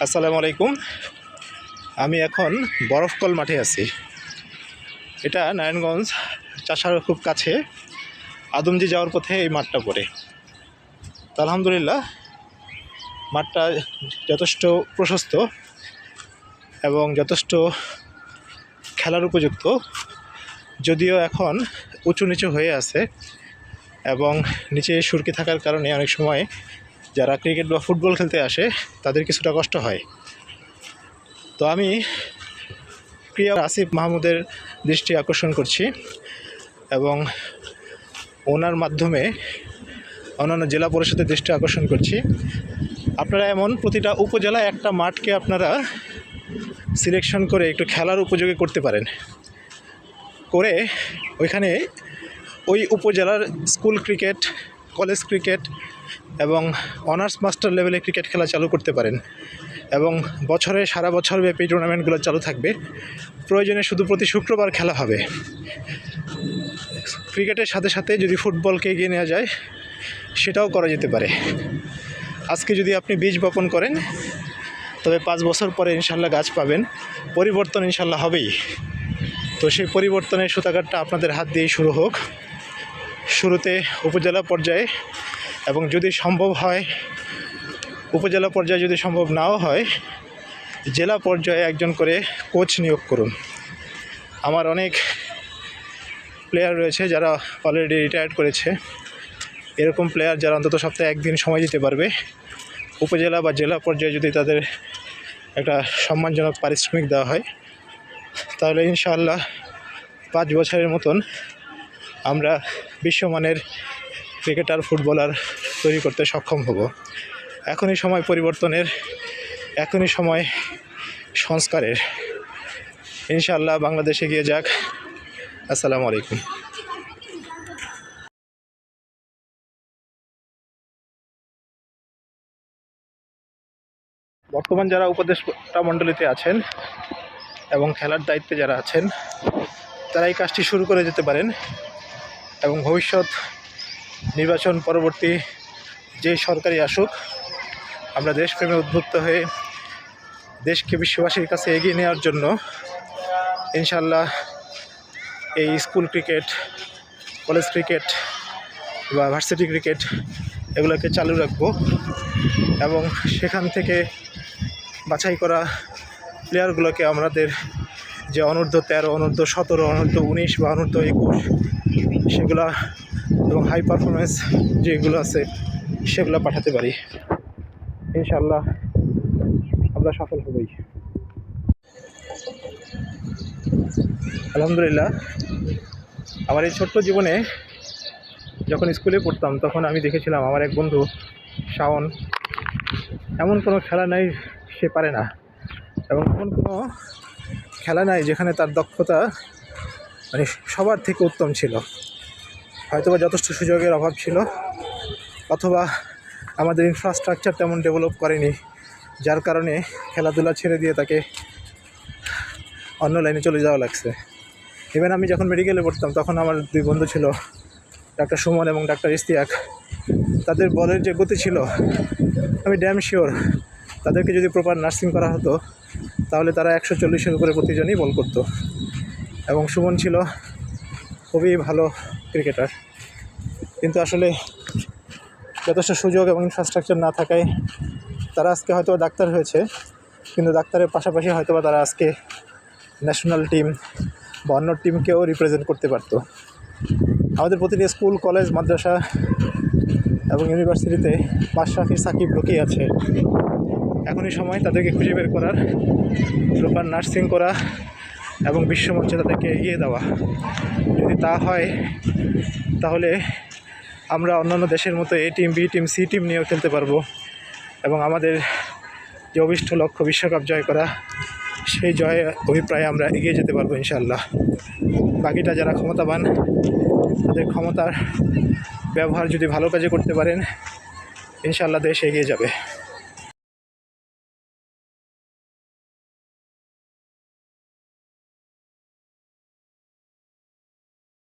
আসসালামু আলাইকুম। আমি এখন বরফকল মাঠে আছি। এটা নারায়ণগঞ্জ চাষার খুব কাছে, আদমজি যাওয়ার পথে এই মাঠটা পড়ে। তো আলহামদুলিল্লাহ মাঠটা যথেষ্ট প্রশস্ত এবং যথেষ্ট খেলার উপযুক্ত, যদিও এখন উঁচু নিচু হয়ে আছে এবং নিচে সুরকি থাকার কারণে অনেক সময় যারা ক্রিকেট বা ফুটবল খেলতে আসে তাদের কিছুটা কষ্ট হয়। তো আমি প্রিয় আসিফ মাহমুদের দৃষ্টি আকর্ষণ করছি এবং ওনার মাধ্যমে অন্যান্য জেলা পরিষদের দৃষ্টি আকর্ষণ করছি। আপনারা এমন প্রতিটা উপজেলায় একটা মাঠকে আপনারা সিলেকশন করে একটু খেলার উপযোগী করতে পারেন, করে ওইখানে ওই উপজেলার স্কুল ক্রিকেট, কলেজ ক্রিকেট এবং অনার্স মাস্টার লেভেলে ক্রিকেট খেলা চালু করতে পারেন এবং বছরে সারা বছর ব্যাপী টুর্নামেন্টগুলো চালু থাকবে। প্রয়োজনে শুধু প্রতি শুক্রবার খেলা হবে। ক্রিকেটের সাথে সাথে যদি ফুটবলকে এগিয়ে নেওয়া যায় সেটাও করা যেতে পারে। আজকে যদি আপনি বীজ বপন করেন তবে 5 বছর পরে ইনশাল্লাহ গাছ পাবেন। পরিবর্তন ইনশাল্লাহ হবেই। তো সেই পরিবর্তনের সূতাঘাতটা আপনাদের হাত দিয়েই শুরু হোক। শুরুতে উপজেলা পর্যায়ে, এবং যদি সম্ভব হয় উপজেলা পর্যায়ে, যদি সম্ভব নাও হয় জেলা পর্যায়ে একজন করে কোচ নিয়োগ করুন। আমার অনেক প্লেয়ার রয়েছে যারা অলরেডি রিটায়ার্ড করেছে। এরকম প্লেয়ার যারা অন্তত সপ্তাহে একদিন সময় দিতে পারবে, উপজেলা বা জেলা পর্যায়ে যদি তাদের একটা সম্মানজনক পারিশ্রমিক দেওয়া হয় তাহলে ইনশাআল্লাহ 5 বছরের মতন আমরা বিশ্বমানের ক্রিকেটার, ফুটবলার তৈরি করতে সক্ষম হব। এখনই সময় পরিবর্তনের, এখনই সময় সংস্কারের। ইনশাআল্লাহ বাংলাদেশ এগিয়ে যাক। আসসালামু আলাইকুম। বর্তমান যারা উপদেষ্টা মণ্ডলীতে আছেন এবং খেলার দায়িত্বে যারা আছেন তারা এই কাজটি শুরু করে যেতে পারেন এবং ভবিষ্যৎ নির্বাচন পরবর্তী যে সরকারি আসুক, আমরা দেশপ্রেমে উদ্বুদ্ধ হয়ে দেশকে বিশ্ববাসীর কাছে এগিয়ে নেওয়ার জন্য ইনশাল্লাহ এই স্কুল ক্রিকেট, কলেজ ক্রিকেট বা ভার্সিটি ক্রিকেট এগুলোকে চালু রাখবো এবং সেখান থেকে বাছাই করা প্লেয়ারগুলোকে আমাদের যে অনূর্ধ্ব 13, অনূর্ধ্ব 17, অনূর্ধ্ব 19 বা অনূর্ধ্ব 21 সেগুলা এবং হাই পারফরমেন্স যেগুলো আছে সেগুলো পাঠাতে পারি। ইনশাআল্লাহ আমরা সফল হবই। আলহামদুলিল্লাহ আমার এই ছোট্ট জীবনে যখন স্কুলে পড়তাম তখন আমি দেখেছিলাম আমার এক বন্ধু শাওন, এমন কোনো খেলা নাই সে পারে না এবং এমন কোনো খেলা নাই যেখানে তার দক্ষতা মানে সবার থেকে উত্তম ছিল। হয়তোবা যথেষ্ট সুযোগের অভাব ছিল, অথবা আমাদের ইনফ্রাস্ট্রাকচার তেমন ডেভেলপ করেনি, যার কারণে খেলাধুলা ছেড়ে দিয়ে তাকে অন্য লাইনে চলে যাওয়া লাগছে। ইভেন আমি যখন মেডিকেলে পড়তাম তখন আমার 2 বন্ধু ছিল, ডাক্তার সুমন এবং ডাক্তার ইস্তিয়াক। তাদের বলের যে গতি ছিল আমি ড্যাম শিওর তাদেরকে যদি প্রপার নার্সিং করা হতো তাহলে তারা 140-এর উপরে প্রতিজনই বল করত। এবং সুমন ছিল খুবই ভালো ক্রিকেটার, কিন্তু আসলে যথেষ্ট সুযোগ এবং ইনফ্রাস্ট্রাকচার না থাকায় তারা আজকে হয়তো ডাক্তার হয়েছে, কিন্তু ডাক্তারের পাশাপাশি হয়তো তারা আজকে ন্যাশনাল টিম বা অন্য টিমকেও রিপ্রেজেন্ট করতে পারতো। আমাদের প্রতিটি স্কুল, কলেজ, মাদ্রাসা এবং ইউনিভার্সিটিতে মাশরাফি, সাকিব লুকিয়ে আছে। এখনই সময় তাদেরকে খুঁজে বের করার, প্রপার নার্সিং করা এবং বিশ্বমঞ্চে তাদেরকে এগিয়ে দেওয়া। যদি তা হয় তাহলে আমরা অন্যান্য দেশের মতো A team, B team, C team নিয়েও খেলতে পারবো এবং আমাদের যে অভিষ্ট লক্ষ্য বিশ্বকাপ জয় করা, সেই জয়ে অভিপ্রায়ে আমরা এগিয়ে যেতে পারবো ইনশাআল্লাহ। বাকিটা যারা ক্ষমতাবান তাদের ক্ষমতার ব্যবহার যদি ভালো কাজে করতে পারেন ইনশাআল্লাহ দেশ এগিয়ে যাবে।